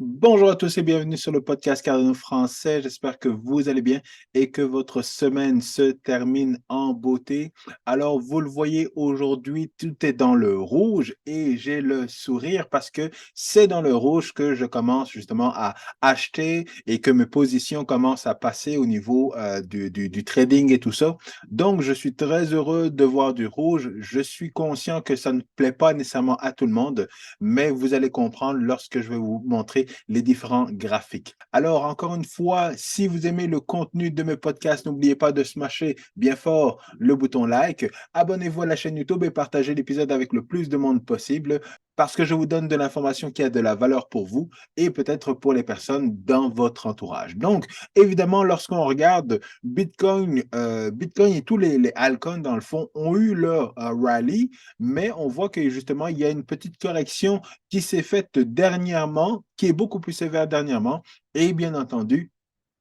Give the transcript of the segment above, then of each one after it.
Bonjour à tous et bienvenue sur le podcast Cardano français. J'espère que vous allez bien et que votre semaine se termine en beauté. Alors, vous le voyez aujourd'hui, tout est dans le rouge et j'ai le sourire parce que c'est dans le rouge que je commence justement à acheter et que mes positions commencent à passer au niveau du trading et tout ça. Donc, je suis très heureux de voir du rouge. Je suis conscient que ça ne plaît pas nécessairement à tout le monde, mais vous allez comprendre lorsque je vais vous montrer les différents graphiques. Alors, encore une fois, si vous aimez le contenu de mes podcasts, n'oubliez pas de smasher bien fort le bouton like, abonnez-vous à la chaîne YouTube et partagez l'épisode avec le plus de monde possible parce que je vous donne de l'information qui a de la valeur pour vous et peut-être pour les personnes dans votre entourage. Donc, évidemment, lorsqu'on regarde Bitcoin et tous les altcoins, dans le fond, ont eu leur rallye, mais on voit que justement, il y a une petite correction qui s'est faite dernièrement, qui est beaucoup plus sévère dernièrement. Et bien entendu,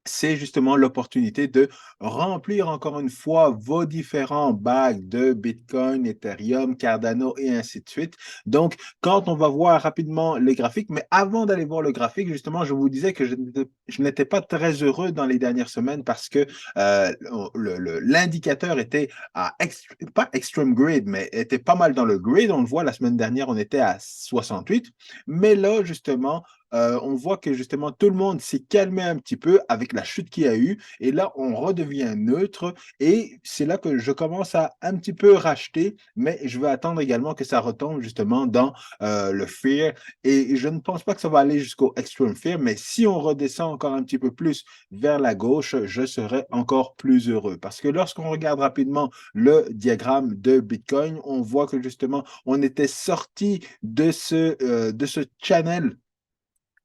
c'est justement l'opportunité de remplir encore une fois vos différents bacs de Bitcoin, Ethereum, Cardano et ainsi de suite. Donc, quand on va voir rapidement les graphiques, mais avant d'aller voir le graphique, justement, je vous disais que je n'étais pas très heureux dans les dernières semaines parce que l'indicateur était pas extreme grid, mais était pas mal dans le grid. On le voit, la semaine dernière, on était à 68. Mais là, justement, on voit que justement tout le monde s'est calmé un petit peu avec la chute qu'il y a eu et là on redevient neutre et c'est là que je commence à un petit peu racheter, mais je vais attendre également que ça retombe justement dans le fear et je ne pense pas que ça va aller jusqu'au extreme fear, mais si on redescend encore un petit peu plus vers la gauche, je serai encore plus heureux parce que lorsqu'on regarde rapidement le diagramme de Bitcoin, on voit que justement on était sorti de ce channel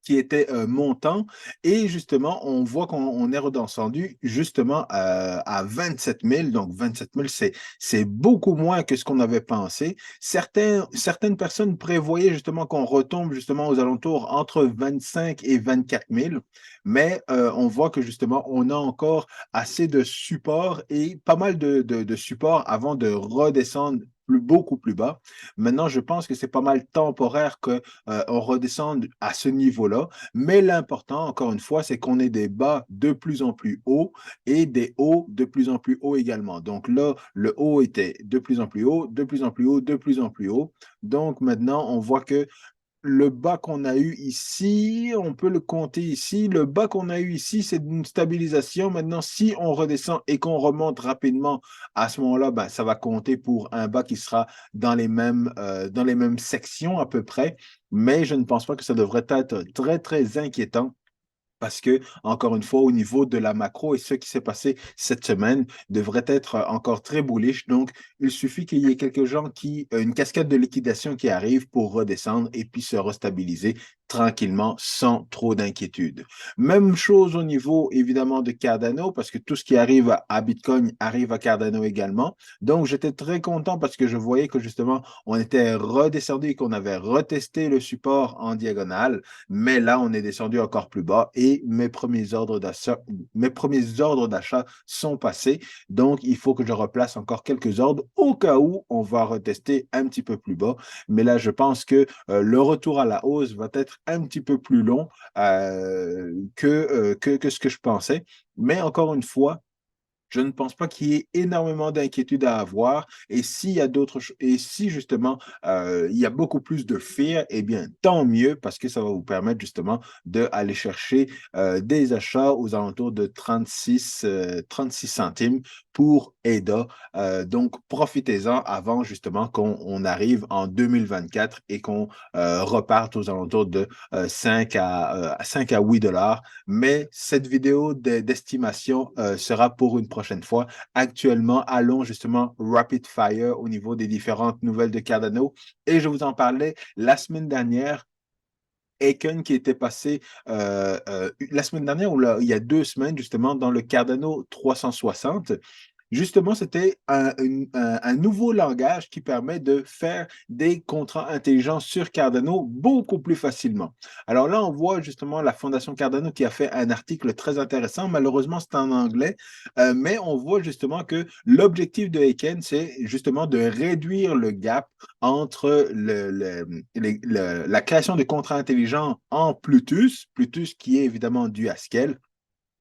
qui était montant. Et justement, on voit qu'on est redescendu justement à 27 000. Donc, 27 000, c'est beaucoup moins que ce qu'on avait pensé. Certaines personnes prévoyaient justement qu'on retombe justement aux alentours entre 25 et 24 000. Mais on voit que justement, on a encore assez de support et pas mal de support avant de redescendre beaucoup plus bas. Maintenant, je pense que c'est pas mal temporaire que on redescende à ce niveau-là. Mais l'important, encore une fois, c'est qu'on ait des bas de plus en plus hauts et des hauts de plus en plus hauts également. Donc là, le haut était de plus en plus haut, de plus en plus haut, de plus en plus haut. Donc maintenant, on voit que le bas qu'on a eu ici, on peut le compter ici. Le bas qu'on a eu ici, c'est une stabilisation. Maintenant, si on redescend et qu'on remonte rapidement, à ce moment-là, ben, ça va compter pour un bas qui sera dans les mêmes sections à peu près. Mais je ne pense pas que ça devrait être très, très inquiétant parce que, encore une fois, au niveau de la macro et ce qui s'est passé cette semaine devrait être encore très bullish. Donc, il suffit qu'il y ait quelques gens une cascade de liquidation qui arrive pour redescendre et puis se restabiliser tranquillement sans trop d'inquiétude. Même chose au niveau, évidemment, de Cardano, parce que tout ce qui arrive à Bitcoin arrive à Cardano également. Donc, j'étais très content parce que je voyais que justement, on était redescendu et qu'on avait retesté le support en diagonale. Mais là, on est descendu encore plus bas et mes premiers ordres d'achat sont passés. Donc, il faut que je replace encore quelques ordres au cas où on va retester un petit peu plus bas. Mais là, je pense que le retour à la hausse va être un petit peu plus long que ce que je pensais. Mais encore une fois, je ne pense pas qu'il y ait énormément d'inquiétudes à avoir. Et s'il y a d'autres et si justement il y a beaucoup plus de fear, eh bien, tant mieux parce que ça va vous permettre justement d'aller chercher des achats aux alentours de 36 centimes pour EDA. Donc, profitez-en avant justement qu'on arrive en 2024 et qu'on reparte aux alentours de 5 à 8 dollars. Mais cette vidéo d'estimation sera pour une prochaine fois. Actuellement, allons justement rapid fire au niveau des différentes nouvelles de Cardano. Et je vous en parlais la semaine dernière. Aiken qui était passé la semaine dernière ou là, il y a 2 semaines justement dans le Cardano 360 Justement, c'était un nouveau langage qui permet de faire des contrats intelligents sur Cardano beaucoup plus facilement. Alors là, on voit justement la Fondation Cardano qui a fait un article très intéressant. Malheureusement, c'est en anglais, mais on voit justement que l'objectif de Aiken, c'est justement de réduire le gap entre la création de contrats intelligents en Plutus, Plutus qui est évidemment dû à Scale,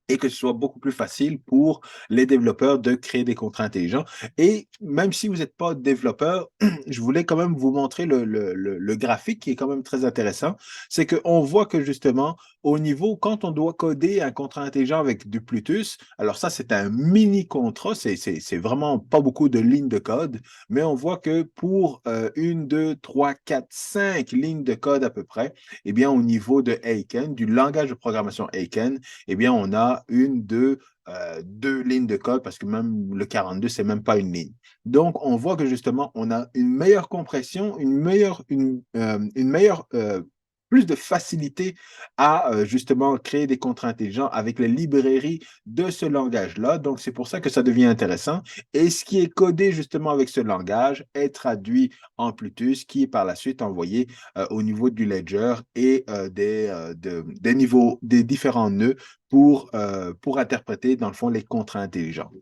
et que ce soit beaucoup plus facile pour les développeurs de créer des contrats intelligents. Et même si vous n'êtes pas développeur, je voulais quand même vous montrer le graphique qui est quand même très intéressant. C'est qu'on voit que justement, au niveau, quand on doit coder un contrat intelligent avec du Plutus, alors ça, c'est un mini contrat, c'est vraiment pas beaucoup de lignes de code, mais on voit que pour une, deux, trois, quatre, cinq lignes de code à peu près, eh bien, au niveau de Aiken, du langage de programmation Aiken, eh bien, on a deux lignes de code parce que même le 42, c'est même pas une ligne. Donc, on voit que justement, on a une meilleure compression, une meilleure plus de facilité à justement créer des contrats intelligents avec les librairies de ce langage-là. Donc, c'est pour ça que ça devient intéressant. Et ce qui est codé justement avec ce langage est traduit en Plutus, qui est par la suite envoyé au niveau du ledger et des niveaux, des différents nœuds pour interpréter, dans le fond, les contrats intelligents.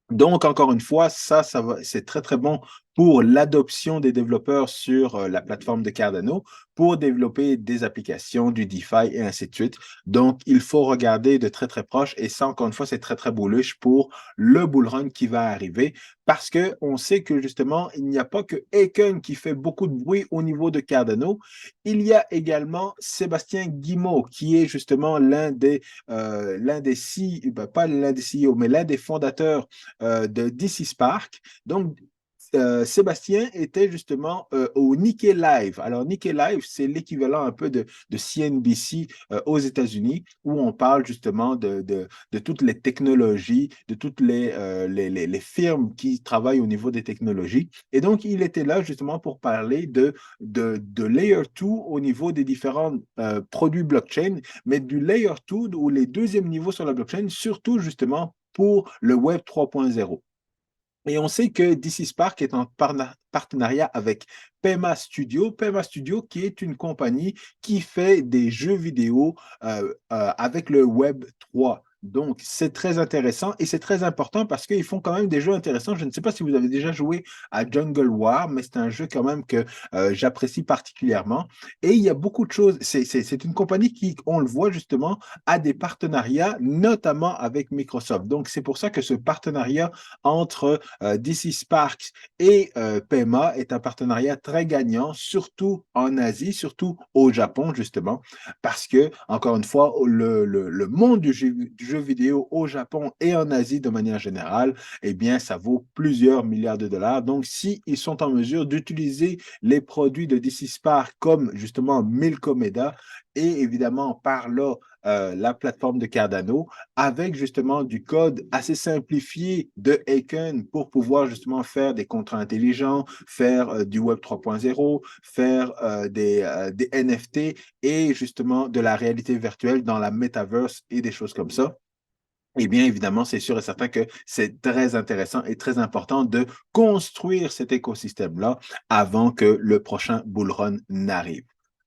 Donc, encore une fois, c'est très, très bon pour l'adoption des développeurs sur la plateforme de Cardano pour développer des applications, du DeFi et ainsi de suite. Donc, il faut regarder de très, très proche et ça, encore une fois, c'est très, très bullish pour le bull run qui va arriver parce qu'on sait que justement, il n'y a pas que Aiken qui fait beaucoup de bruit au niveau de Cardano. Il y a également Sébastien Guimau qui est justement l'un des CEO, pas l'un des CEO, mais l'un des fondateurs de DC Spark. Donc, Sébastien était justement au Nikkei Live. Alors, Nikkei Live, c'est l'équivalent un peu de CNBC aux États-Unis, où on parle justement de toutes les technologies, de toutes les firmes qui travaillent au niveau des technologies. Et donc, il était là justement pour parler de Layer 2 au niveau des différents produits blockchain, mais du Layer 2 ou les deuxièmes niveaux sur la blockchain, surtout justement pour le Web 3.0. Et on sait que DC Spark est en partenariat avec Pema Studio. Pema Studio qui est une compagnie qui fait des jeux vidéo avec le Web 3. Donc, c'est très intéressant et c'est très important parce qu'ils font quand même des jeux intéressants. Je ne sais pas si vous avez déjà joué à Jungle War, mais c'est un jeu quand même que j'apprécie particulièrement. Et il y a beaucoup de choses. C'est une compagnie qui, on le voit justement, a des partenariats, notamment avec Microsoft. Donc, c'est pour ça que ce partenariat entre DC Sparks et PEMA est un partenariat très gagnant, surtout en Asie, surtout au Japon, justement, parce que, encore une fois, le monde du jeu vidéo au Japon et en Asie de manière générale, eh bien, ça vaut plusieurs milliards de dollars. Donc, si ils sont en mesure d'utiliser les produits de DC Spark comme, justement, Milkomeda et évidemment, par là, la plateforme de Cardano, avec justement du code assez simplifié de Aiken pour pouvoir justement faire des contrats intelligents, faire du Web 3.0, faire des NFT et justement de la réalité virtuelle dans la metaverse et des choses comme ça. Eh bien, évidemment, c'est sûr et certain que c'est très intéressant et très important de construire cet écosystème-là avant que le prochain bull run n'arrive.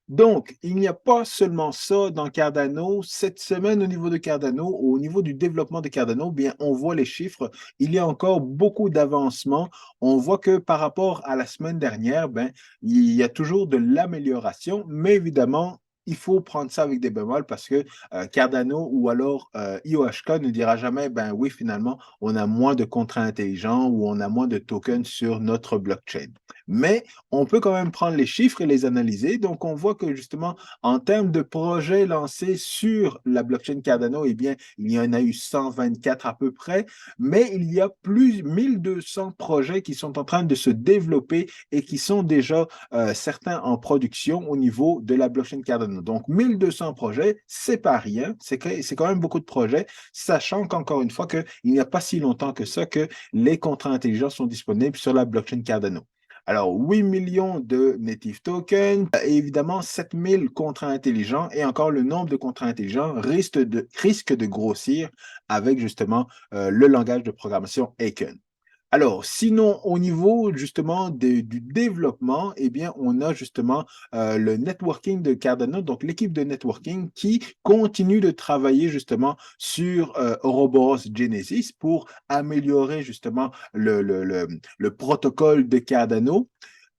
Donc, il n'y a pas seulement ça dans Cardano. Cette semaine, au niveau de Cardano, au niveau du développement de Cardano, bien, on voit les chiffres. Il y a encore beaucoup d'avancements. On voit que par rapport à la semaine dernière, ben, il y a toujours de l'amélioration, mais évidemment, il faut prendre ça avec des bémols parce que Cardano ou alors IOHK ne dira jamais, ben oui, finalement, on a moins de contrats intelligents ou on a moins de tokens sur notre blockchain. Mais on peut quand même prendre les chiffres et les analyser. Donc, on voit que justement, en termes de projets lancés sur la blockchain Cardano, eh bien, il y en a eu 124 à peu près, mais il y a plus de 1200 projets qui sont en train de se développer et qui sont déjà certains en production au niveau de la blockchain Cardano. Donc, 1200 projets, c'est pas rien, c'est quand même beaucoup de projets, sachant qu'encore une fois, qu'il n'y a pas si longtemps que ça que les contrats intelligents sont disponibles sur la blockchain Cardano. Alors, 8 millions de native tokens et évidemment 7000 contrats intelligents et encore le nombre de contrats intelligents risque de grossir avec justement le langage de programmation Aiken. Alors, sinon, au niveau justement du développement, eh bien, on a justement le networking de Cardano, donc l'équipe de networking qui continue de travailler justement sur Ouroboros Genesis pour améliorer justement le protocole de Cardano.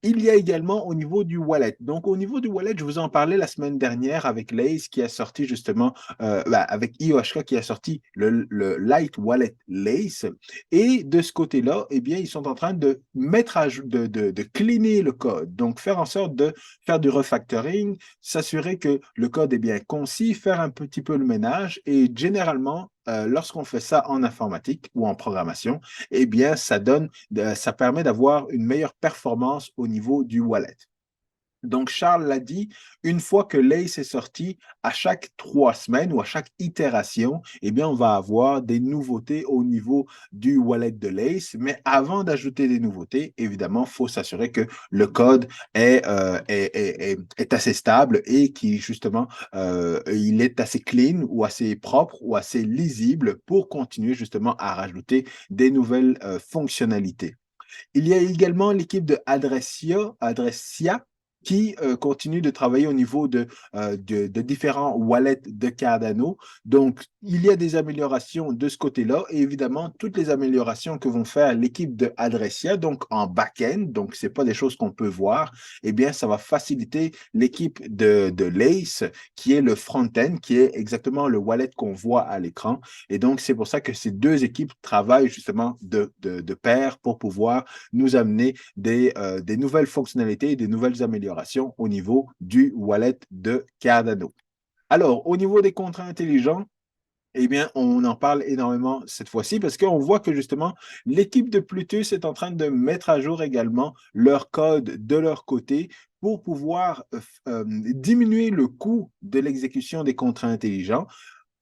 Il y a également au niveau du wallet. Donc, au niveau du wallet, je vous en parlais la semaine dernière avec Lace qui a sorti justement, avec IOHK qui a sorti le Light Wallet Lace. Et de ce côté-là, eh bien, ils sont en train de mettre à jour, de cleaner le code. Donc, faire en sorte de faire du refactoring, s'assurer que le code est bien concis, faire un petit peu le ménage. Et généralement, lorsqu'on fait ça en informatique ou en programmation, eh bien, ça permet d'avoir une meilleure performance au niveau du wallet. Donc, Charles l'a dit, une fois que l'ACE est sorti, à chaque 3 semaines ou à chaque itération, eh bien, on va avoir des nouveautés au niveau du wallet de l'ACE. Mais avant d'ajouter des nouveautés, évidemment, il faut s'assurer que le code est assez stable et qui, justement, il est assez clean ou assez propre ou assez lisible pour continuer, justement, à rajouter des nouvelles fonctionnalités. Il y a également l'équipe de Adressia qui continue de travailler au niveau de différents wallets de Cardano. Donc, il y a des améliorations de ce côté-là et évidemment, toutes les améliorations que vont faire l'équipe de Adressia, donc en back-end, donc ce n'est pas des choses qu'on peut voir, eh bien, ça va faciliter l'équipe de Lace, qui est le front-end, qui est exactement le wallet qu'on voit à l'écran. Et donc, c'est pour ça que ces deux équipes travaillent justement de pair pour pouvoir nous amener des nouvelles fonctionnalités et des nouvelles améliorations au niveau du wallet de Cardano. Alors, au niveau des contrats intelligents, eh bien, on en parle énormément cette fois-ci parce qu'on voit que justement, l'équipe de Plutus est en train de mettre à jour également leur code de leur côté pour pouvoir diminuer le coût de l'exécution des contrats intelligents,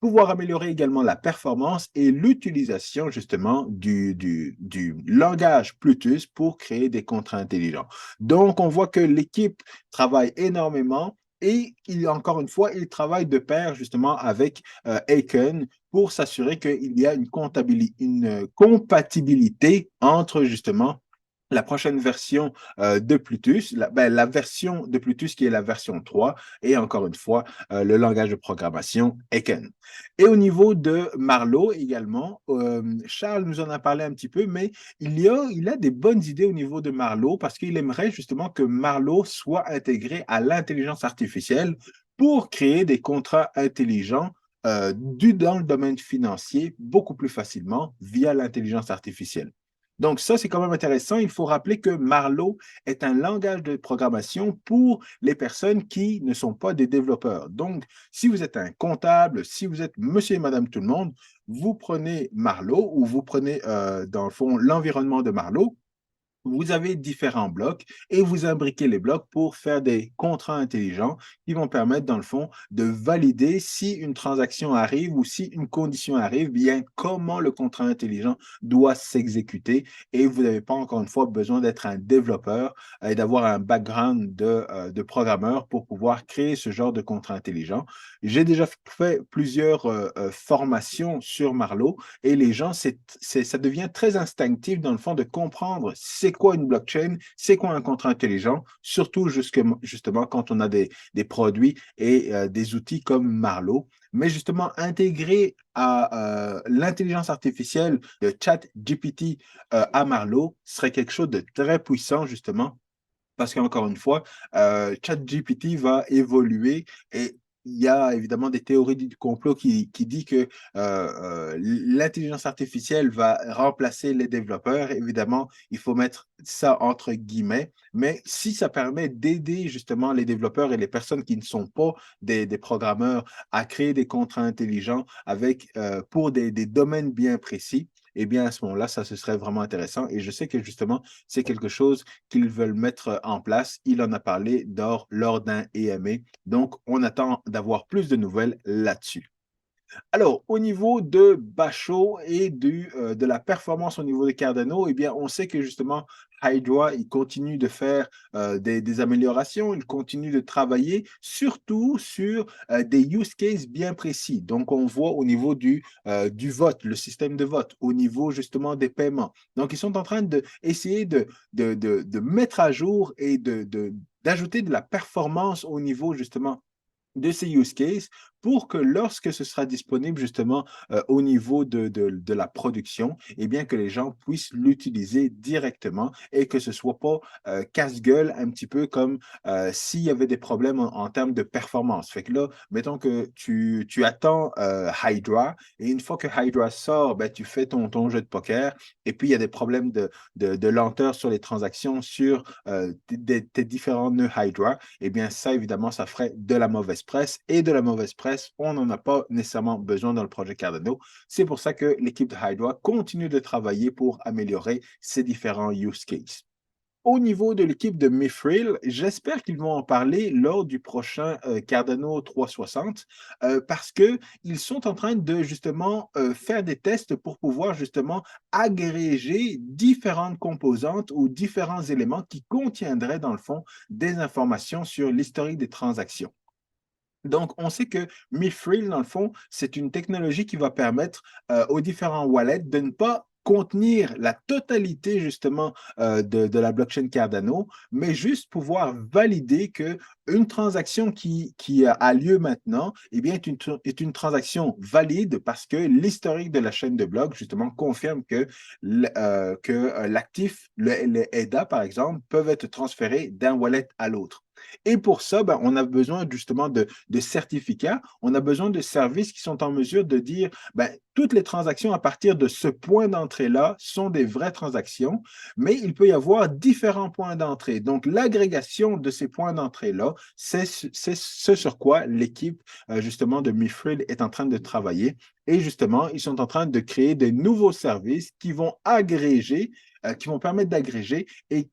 pouvoir améliorer également la performance et l'utilisation justement du langage Plutus pour créer des contrats intelligents. Donc, on voit que l'équipe travaille énormément et encore une fois, il travaille de pair justement avec Aiken pour s'assurer qu'il y a une compatibilité entre justement la prochaine version de Plutus, la version de Plutus qui est la version 3 et encore une fois, le langage de programmation Aiken. Et au niveau de Marlowe également, Charles nous en a parlé un petit peu, mais il a des bonnes idées au niveau de Marlowe parce qu'il aimerait justement que Marlowe soit intégré à l'intelligence artificielle pour créer des contrats intelligents dans le domaine financier beaucoup plus facilement via l'intelligence artificielle. Donc ça, c'est quand même intéressant. Il faut rappeler que Marlowe est un langage de programmation pour les personnes qui ne sont pas des développeurs. Donc, si vous êtes un comptable, si vous êtes monsieur et madame tout le monde, vous prenez Marlowe ou vous prenez, dans le fond, l'environnement de Marlowe. Vous avez différents blocs et vous imbriquez les blocs pour faire des contrats intelligents qui vont permettre, dans le fond, de valider si une transaction arrive ou si une condition arrive, bien comment le contrat intelligent doit s'exécuter. Et vous n'avez pas, encore une fois, besoin d'être un développeur et d'avoir un background de programmeur pour pouvoir créer ce genre de contrat intelligent. J'ai déjà fait plusieurs formations sur Marlowe et les gens, ça devient très instinctif dans le fond de comprendre c'est quoi une blockchain, c'est quoi un contrat intelligent, surtout justement quand on a des produits et des outils comme Marlowe. Mais justement, intégrer à l'intelligence artificielle de ChatGPT à Marlowe serait quelque chose de très puissant, justement, parce qu'encore une fois, ChatGPT va évoluer et il y a évidemment des théories du complot qui disent que l'intelligence artificielle va remplacer les développeurs. Évidemment, il faut mettre ça entre guillemets, mais si ça permet d'aider justement les développeurs et les personnes qui ne sont pas des programmeurs à créer des contrats intelligents pour des domaines bien précis, eh bien, à ce moment-là, ça, ce serait vraiment intéressant. Et je sais que justement, c'est quelque chose qu'ils veulent mettre en place. Il en a parlé lors d'un EMA. Donc, on attend d'avoir plus de nouvelles là-dessus. Alors, au niveau de Bachot et de la performance au niveau de Cardano, eh bien, on sait que justement, Hydra, il continue de faire des améliorations, il continue de travailler surtout sur des use cases bien précis. Donc, on voit au niveau du vote, le système de vote, au niveau justement des paiements. Donc, ils sont en train d'essayer de mettre à jour et d'ajouter de la performance au niveau justement de ces use cases pour que lorsque ce sera disponible justement au niveau de la production, eh bien que les gens puissent l'utiliser directement et que ce ne soit pas casse-gueule un petit peu comme s'il y avait des problèmes en termes de performance. Fait que là, mettons que tu attends Hydra et une fois que Hydra sort, ben, tu fais ton jeu de poker et puis il y a des problèmes de lenteur sur les transactions sur tes différents nœuds Hydra. Eh bien, ça, évidemment, ça ferait de la mauvaise presse. Et de la mauvaise presse, on n'en a pas nécessairement besoin dans le projet Cardano. C'est pour ça que l'équipe de Hydra continue de travailler pour améliorer ces différents use cases. Au niveau de l'équipe de Mithril, j'espère qu'ils vont en parler lors du prochain Cardano 360 parce qu'ils sont en train de justement faire des tests pour pouvoir justement agréger différentes composantes ou différents éléments qui contiendraient dans le fond des informations sur l'historique des transactions. Donc, on sait que Mithril, dans le fond, c'est une technologie qui va permettre aux différents wallets de ne pas contenir la totalité justement de la blockchain Cardano, mais juste pouvoir valider que une transaction qui a lieu maintenant, eh bien, est une transaction valide parce que l'historique de la chaîne de blocs justement confirme que l'actif, le EDA par exemple, peuvent être transférés d'un wallet à l'autre. Et pour ça, ben, on a besoin justement de certificats, on a besoin de services qui sont en mesure de dire ben, toutes les transactions à partir de ce point d'entrée-là sont des vraies transactions, mais il peut y avoir différents points d'entrée. Donc, l'agrégation de ces points d'entrée-là, c'est ce sur quoi l'équipe justement de Mithril est en train de travailler. Et justement, ils sont en train de créer des nouveaux services qui vont agréger qui vont permettre d'agréger et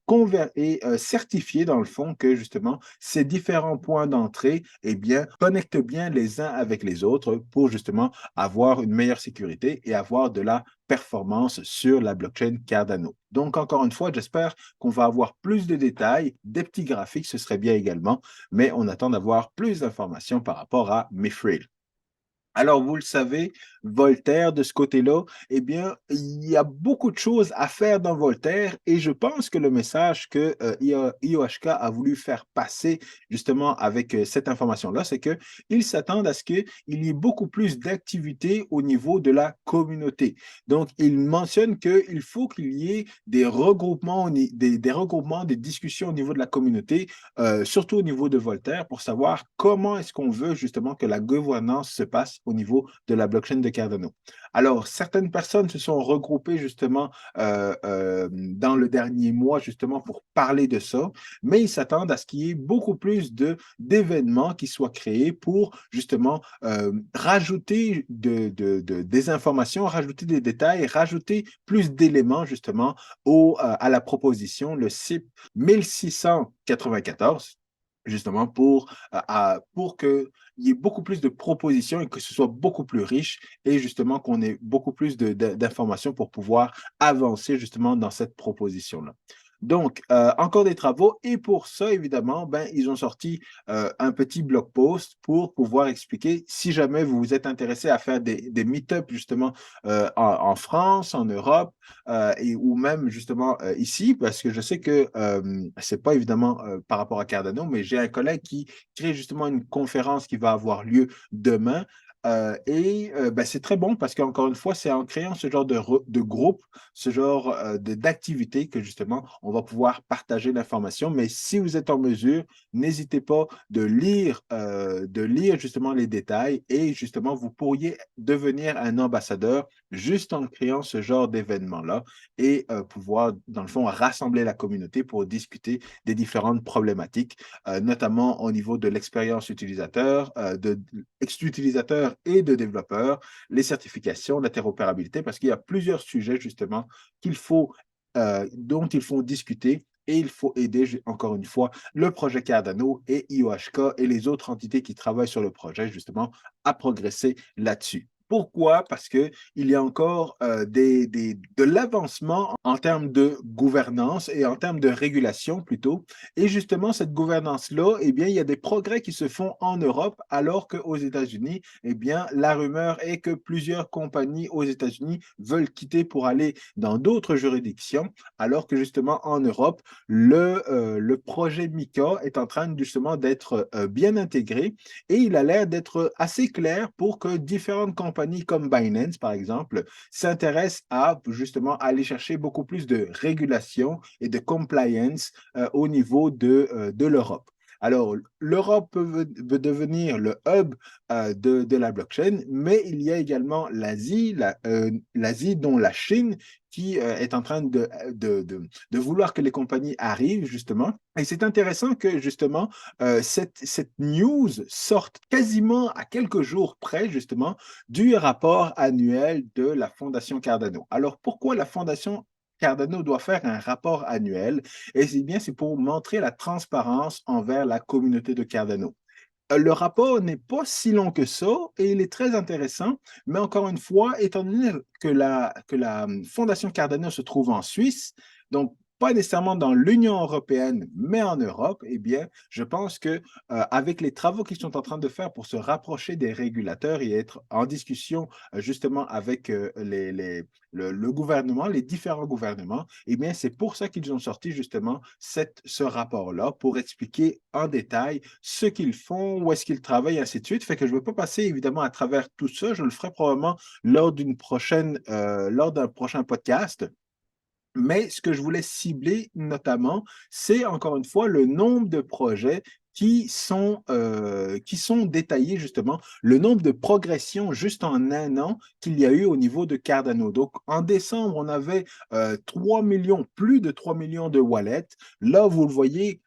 certifier dans le fond que justement ces différents points d'entrée eh bien, connectent bien les uns avec les autres pour justement avoir une meilleure sécurité et avoir de la performance sur la blockchain Cardano. Donc, encore une fois, j'espère qu'on va avoir plus de détails, des petits graphiques, ce serait bien également, mais on attend d'avoir plus d'informations par rapport à Mithril. Alors, vous le savez, Voltaire, de ce côté-là, eh bien, il y a beaucoup de choses à faire dans Voltaire et je pense que le message que IOHK a voulu faire passer justement avec cette information-là, c'est qu'ils s'attendent à ce qu'il y ait beaucoup plus d'activités au niveau de la communauté. Donc, il mentionne qu'il faut qu'il y ait des regroupements, des regroupements, des discussions au niveau de la communauté, surtout au niveau de Voltaire, pour savoir comment est-ce qu'on veut justement que la gouvernance se passe au niveau de la blockchain de Cardano. Alors, certaines personnes se sont regroupées justement dans le dernier mois justement pour parler de ça, mais ils s'attendent à ce qu'il y ait beaucoup plus d'événements qui soient créés pour justement rajouter des informations, rajouter des détails, rajouter plus d'éléments justement à la proposition, le CIP 1694 justement pour qu'il y ait beaucoup plus de propositions et que ce soit beaucoup plus riche et justement qu'on ait beaucoup plus d'informations pour pouvoir avancer justement dans cette proposition-là. Donc, encore des travaux et pour ça, évidemment, ben, ils ont sorti un petit blog post pour pouvoir expliquer si jamais vous vous êtes intéressé à faire des meet-ups justement en France, en Europe ou même justement ici, parce que je sais que c'est pas évidemment par rapport à Cardano, mais j'ai un collègue qui crée justement une conférence qui va avoir lieu demain. Ben, c'est très bon parce qu'encore une fois, c'est en créant ce genre de groupe, ce genre d'activité que justement, on va pouvoir partager l'information. Mais si vous êtes en mesure, n'hésitez pas de lire justement les détails et justement, vous pourriez devenir un ambassadeur juste en créant ce genre d'événement-là et pouvoir, dans le fond, rassembler la communauté pour discuter des différentes problématiques, notamment au niveau de l'expérience utilisateur, de utilisateur et de développeur, les certifications, l'interopérabilité, parce qu'il y a plusieurs sujets justement dont il faut discuter et il faut aider, encore une fois, le projet Cardano et IOHK et les autres entités qui travaillent sur le projet, justement, à progresser là-dessus. Pourquoi? Parce qu'il y a encore de l'avancement en termes de gouvernance et en termes de régulation plutôt. Et justement, cette gouvernance-là, eh bien, il y a des progrès qui se font en Europe, alors qu'aux États-Unis, eh bien, la rumeur est que plusieurs compagnies aux États-Unis veulent quitter pour aller dans d'autres juridictions, alors que justement en Europe, le projet MiCA est en train justement d'être bien intégré et il a l'air d'être assez clair pour que différentes compagnies comme Binance, par exemple, s'intéressent à justement aller chercher beaucoup plus de régulation et de compliance au niveau de l'Europe. Alors, l'Europe veut devenir le hub de la blockchain, mais il y a également l'Asie, dont la Chine, qui est en train de vouloir que les compagnies arrivent, justement. Et c'est intéressant que, justement, cette news sorte quasiment à quelques jours près, justement, du rapport annuel de la Fondation Cardano. Alors, pourquoi la Fondation Cardano doit faire un rapport annuel? Et c'est bien, c'est pour montrer la transparence envers la communauté de Cardano. Le rapport n'est pas si long que ça et il est très intéressant, mais encore une fois, étant donné que la Fondation Cardano se trouve en Suisse, donc pas nécessairement dans l'Union européenne, mais en Europe, eh bien, je pense que avec les travaux qu'ils sont en train de faire pour se rapprocher des régulateurs et être en discussion justement avec le gouvernement, les différents gouvernements, eh bien, c'est pour ça qu'ils ont sorti justement ce rapport-là pour expliquer en détail ce qu'ils font, où est-ce qu'ils travaillent, et ainsi de suite. Fait que je ne vais pas passer évidemment à travers tout ça. Je le ferai probablement lors d'un prochain podcast. Mais ce que je voulais cibler notamment, c'est encore une fois le nombre de projets qui sont détaillés justement, le nombre de progressions juste en un an qu'il y a eu au niveau de Cardano. Donc en décembre, on avait 3 millions, plus de 3 millions de wallets. Là, vous le voyez,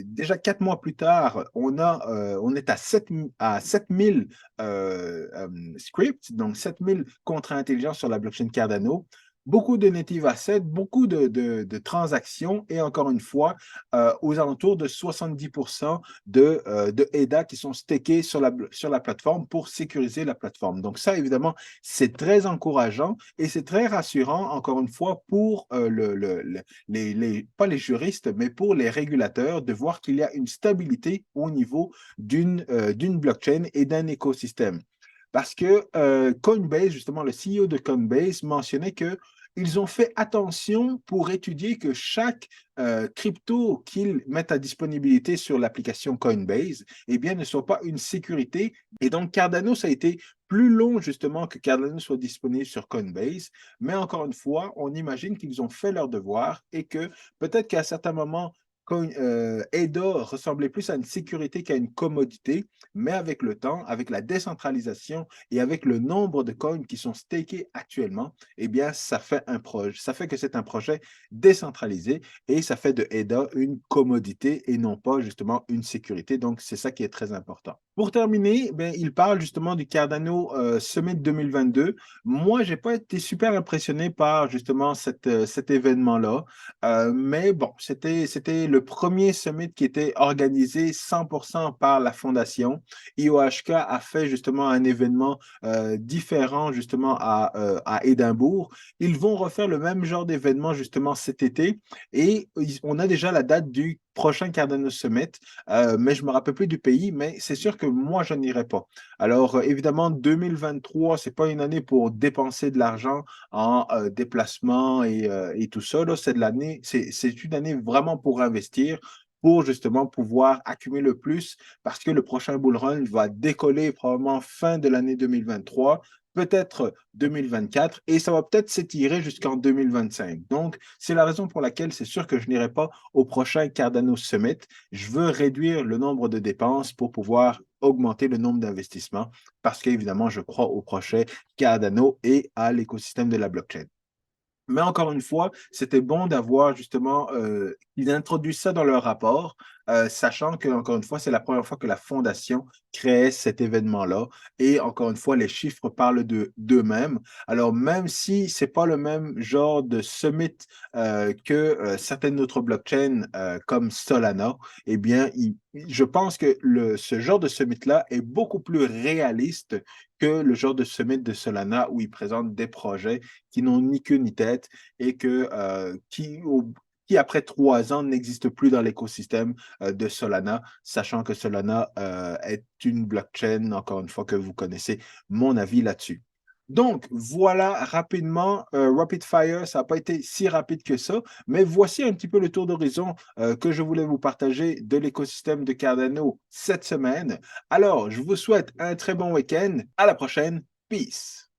déjà 4 mois plus tard, on est à 7000 scripts, donc 7000 contrats intelligents sur la blockchain Cardano. Beaucoup de native assets, beaucoup de transactions et encore une fois, aux alentours de 70% de ADA qui sont stakés sur la plateforme pour sécuriser la plateforme. Donc ça, évidemment, c'est très encourageant et c'est très rassurant, encore une fois, pour pas les juristes, mais pour les régulateurs de voir qu'il y a une stabilité au niveau d'une blockchain et d'un écosystème. Parce que Coinbase, justement, le CEO de Coinbase mentionnait que ils ont fait attention pour étudier que chaque crypto qu'ils mettent à disponibilité sur l'application Coinbase, eh bien, ne soit pas une sécurité. Et donc, Cardano, ça a été plus long, justement, que Cardano soit disponible sur Coinbase. Mais encore une fois, on imagine qu'ils ont fait leur devoir et que peut-être qu'à certains moments, ADA ressemblait plus à une sécurité qu'à une commodité, mais avec le temps, avec la décentralisation et avec le nombre de coins qui sont stakés actuellement, eh bien, ça fait que c'est un projet décentralisé et ça fait de ADA une commodité et non pas justement une sécurité. Donc, c'est ça qui est très important. Pour terminer, ben, il parle justement du Cardano Summit 2022. Moi, j'ai pas été super impressionné par justement cet événement-là. Mais bon, c'était le premier summit qui était organisé 100% par la fondation. IOHK a fait justement un événement différent justement à Édimbourg. Ils vont refaire le même genre d'événement justement cet été et on a déjà la date du prochain Cardano Summit, mais je ne me rappelle plus du pays, mais c'est sûr que moi, je n'irai pas. Alors, évidemment, 2023, ce n'est pas une année pour dépenser de l'argent en déplacement et tout ça. Là, c'est une année vraiment pour investir, pour justement pouvoir accumuler le plus, parce que le prochain bull run va décoller probablement fin de l'année 2023, peut-être 2024, et ça va peut-être s'étirer jusqu'en 2025. Donc, c'est la raison pour laquelle c'est sûr que je n'irai pas au prochain Cardano Summit. Je veux réduire le nombre de dépenses pour pouvoir augmenter le nombre d'investissements parce qu'évidemment, je crois au prochain Cardano et à l'écosystème de la blockchain. Mais encore une fois, c'était bon d'avoir justement Ils introduisent ça dans leur rapport, sachant qu'encore une fois, c'est la première fois que la fondation créait cet événement-là et encore une fois, les chiffres parlent d'eux-mêmes. Alors même si c'est pas le même genre de summit, que, certaines autres blockchains, comme Solana, eh bien, je pense que ce genre de summit-là est beaucoup plus réaliste que le genre de summit de Solana où ils présentent des projets qui n'ont ni queue ni tête et qui après 3 ans, n'existe plus dans l'écosystème de Solana, sachant que Solana est une blockchain, encore une fois, que vous connaissez mon avis là-dessus. Donc, voilà rapidement, Rapid Fire, ça n'a pas été si rapide que ça, mais voici un petit peu le tour d'horizon que je voulais vous partager de l'écosystème de Cardano cette semaine. Alors, je vous souhaite un très bon week-end. À la prochaine. Peace.